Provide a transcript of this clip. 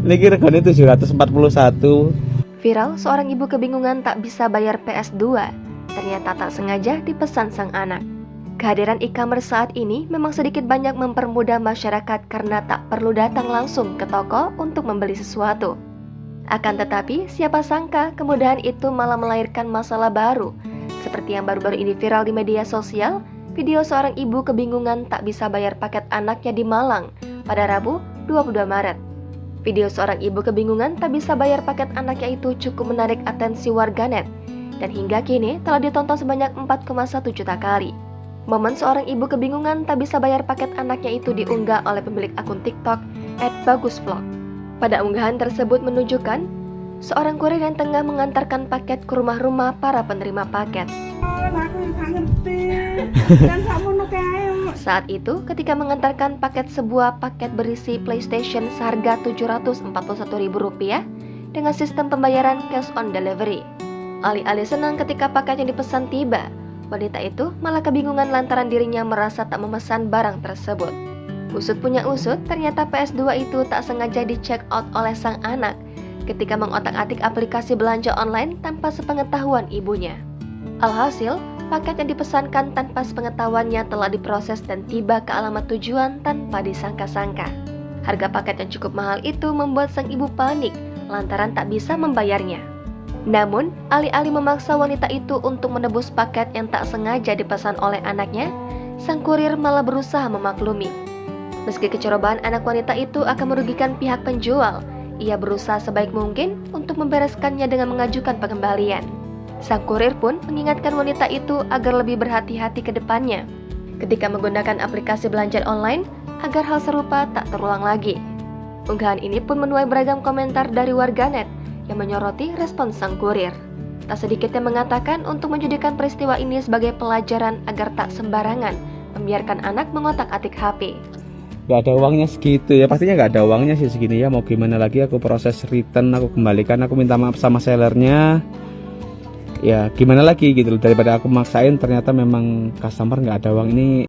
Niki regane 741. Viral, seorang ibu kebingungan tak bisa bayar PS2. Ternyata tak sengaja dipesan sang anak. Kehadiran e-commerce saat ini memang sedikit banyak mempermudah masyarakat karena tak perlu datang langsung ke toko untuk membeli sesuatu. Akan tetapi, siapa sangka kemudahan itu malah melahirkan masalah baru. Seperti yang baru-baru ini viral di media sosial, video seorang ibu kebingungan tak bisa bayar paket anaknya di Malang pada Rabu 22 Maret. Video seorang ibu kebingungan tak bisa bayar paket anaknya itu cukup menarik atensi warganet dan hingga kini telah ditonton sebanyak 4,1 juta kali. Momen seorang ibu kebingungan tak bisa bayar paket anaknya itu diunggah oleh pemilik akun TikTok @bagusvlog. Pada unggahan tersebut menunjukkan seorang kurir yang tengah mengantarkan paket ke rumah-rumah para penerima paket. Saat itu, ketika mengantarkan sebuah paket berisi PlayStation seharga Rp741.000 dengan sistem pembayaran cash on delivery. Alih-alih senang ketika paket yang dipesan tiba, wanita itu malah kebingungan lantaran dirinya merasa tak memesan barang tersebut. Usut punya usut, ternyata PS2 itu tak sengaja di-check out oleh sang anak ketika mengotak-atik aplikasi belanja online tanpa sepengetahuan ibunya. Alhasil, paket yang dipesankan tanpa sepengetahuannya telah diproses dan tiba ke alamat tujuan tanpa disangka-sangka. Harga paket yang cukup mahal itu membuat sang ibu panik lantaran tak bisa membayarnya. Namun, alih-alih memaksa wanita itu untuk menebus paket yang tak sengaja dipesan oleh anaknya, sang kurir malah berusaha memaklumi. Meski kecerobohan anak wanita itu akan merugikan pihak penjual, ia berusaha sebaik mungkin untuk membereskannya dengan mengajukan pengembalian. Sang kurir pun mengingatkan wanita itu agar lebih berhati-hati ke depannya ketika menggunakan aplikasi belanja online agar hal serupa tak terulang lagi. Unggahan ini pun menuai beragam komentar dari warganet yang menyoroti respons sang kurir. Tak sedikit yang mengatakan untuk menjadikan peristiwa ini sebagai pelajaran agar tak sembarangan membiarkan anak mengotak-atik HP. Gak ada uangnya segitu ya, pastinya gak ada uangnya sih segini ya. Mau gimana lagi, aku proses return, aku kembalikan, aku minta maaf sama sellernya. Ya gimana lagi gitu loh, daripada aku maksain ternyata memang customer nggak ada uang. Ini